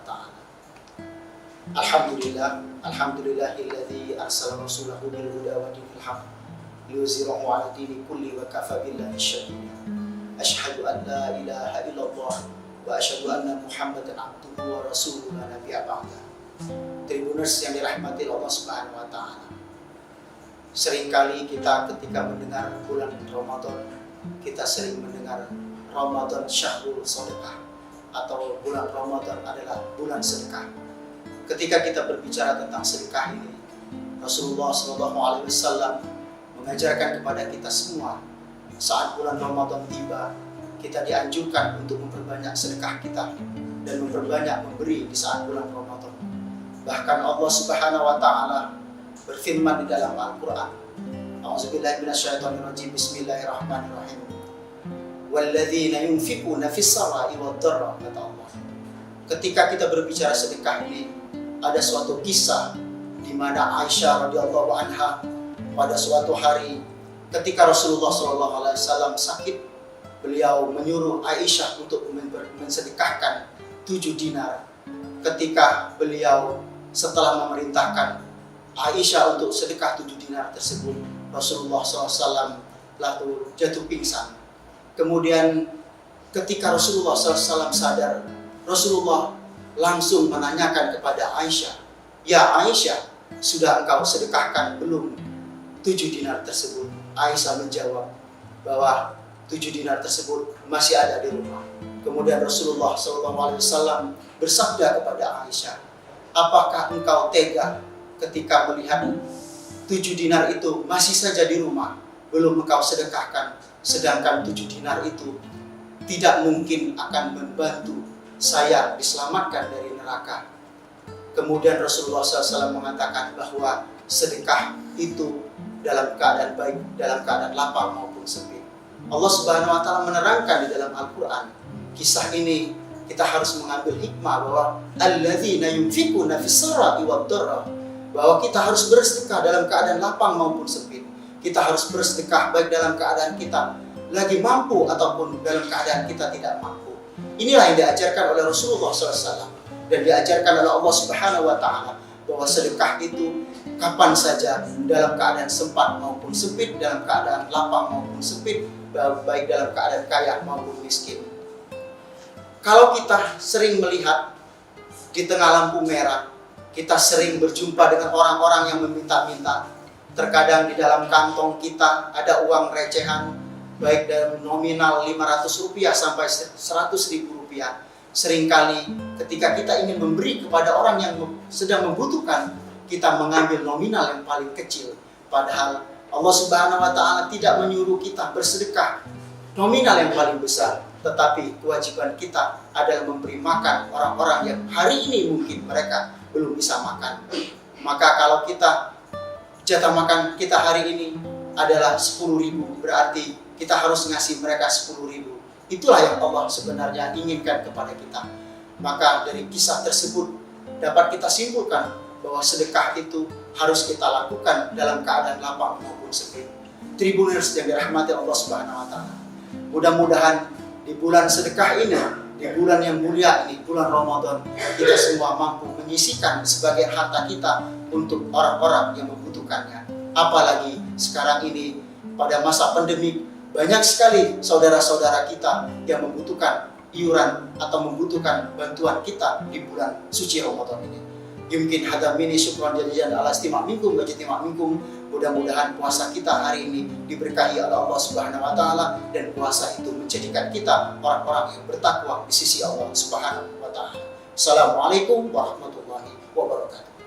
ta'ala. Alhamdulillahilladzi arsala rasulahu bil huda wa dinil haqq liyuzhirahu 'ala dini kulli wa kafa billahi shahida. Asyhadu an la ilaha illallah wa asyhadu anna Muhammadan abduhu wa rasuluhu la nabiyya ba'da. Tribuners yang dirahmati Allah Subhanahu wa taala. Seringkali kita ketika mendengar bulan Ramadan, kita sering mendengar Ramadan syahrul sedekah atau bulan Ramadan adalah bulan sedekah. Ketika kita berbicara tentang sedekah ini, Rasulullah SAW mengajarkan kepada kita semua saat bulan Ramadan tiba, kita dianjurkan untuk memperbanyak sedekah kita dan memperbanyak memberi di saat bulan Ramadan. Bahkan Allah Subhanahu wa taala berfirman di dalam Al-Qur'an, A'udzubillahi minasyaitonirrajim, Bismillahirrahmanirrahim. Walladzina yunfiquna fis-sarra'i wad-dharra, kata Allah. Ketika kita berbicara sedekah ini, ada suatu kisah di mana Aisyah radhiyallahu anha pada suatu hari ketika Rasulullah SAW sakit, beliau menyuruh Aisyah untuk mensedekahkan 7 dinar. Ketika beliau setelah memerintahkan Aisyah untuk sedekah 7 dinar tersebut, Rasulullah SAW lalu jatuh pingsan. Kemudian ketika Rasulullah SAW sadar, Rasulullah langsung menanyakan kepada Aisyah, "Ya Aisyah, sudah engkau sedekahkan belum 7 dinar tersebut?" Aisyah menjawab bahwa 7 dinar tersebut masih ada di rumah. Kemudian Rasulullah SAW bersabda kepada Aisyah, "Apakah engkau tega ketika melihat 7 dinar itu masih saja di rumah, belum engkau sedekahkan, sedangkan 7 dinar itu tidak mungkin akan membantu saya diselamatkan dari neraka?" Kemudian Rasulullah SAW mengatakan bahwa sedekah itu dalam keadaan baik, dalam keadaan lapang maupun sempit. Allah Subhanahu wa taala menerangkan di dalam Al-Qur'an. Kisah ini kita harus mengambil hikmah bahwa alladzina yunfiquna fis-sarra'i wad-dharra, bahwa kita harus bersedekah dalam keadaan lapang maupun sempit. Kita harus bersedekah baik dalam keadaan kita lagi mampu ataupun dalam keadaan kita tidak mampu. Inilah yang diajarkan oleh Rasulullah SAW dan diajarkan oleh Allah Subhanahu wa taala, bahwa sedekah itu kapan saja, dalam keadaan sempat maupun sempit, dalam keadaan lapang maupun sempit, baik dalam keadaan kaya maupun miskin. Kalau kita sering melihat di tengah lampu merah, kita sering berjumpa dengan orang-orang yang meminta-minta. Terkadang di dalam kantong kita ada uang recehan, baik dalam nominal Rp500 sampai Rp100.000. Seringkali ketika kita ingin memberi kepada orang yang sedang membutuhkan, kita mengambil nominal yang paling kecil. Padahal Allah Subhanahu wa taala tidak menyuruh kita bersedekah nominal yang paling besar, tetapi kewajiban kita adalah memberi makan orang-orang yang hari ini mungkin mereka belum bisa makan. Maka kalau kita jatah makan kita hari ini adalah 10.000, berarti kita harus ngasih mereka 10.000. Itulah yang Allah sebenarnya inginkan kepada kita. Maka dari kisah tersebut dapat kita simpulkan bahwa sedekah itu harus kita lakukan dalam keadaan lapang maupun sempit. Tribuners yang dirahmati Allah Subhanahu wa taala. Mudah-mudahan di bulan sedekah ini, di bulan yang mulia ini, bulan Ramadan, kita semua mampu menyisihkan sebagian harta kita untuk orang-orang yang membutuhkannya. Apalagi sekarang ini pada masa pandemi, banyak sekali saudara-saudara kita yang membutuhkan iuran atau membutuhkan bantuan kita di bulan suci Ramadan ini. Yumkin hadam ini syukran jadijan ala istima' minkum wa jitima' minkum. Mudah-mudahan puasa kita hari ini diberkahi oleh Allah Subhanahu wa taala, dan puasa itu menjadikan kita orang-orang yang bertakwa di sisi Allah Subhanahu wa taala. Assalamualaikum warahmatullahi wabarakatuh.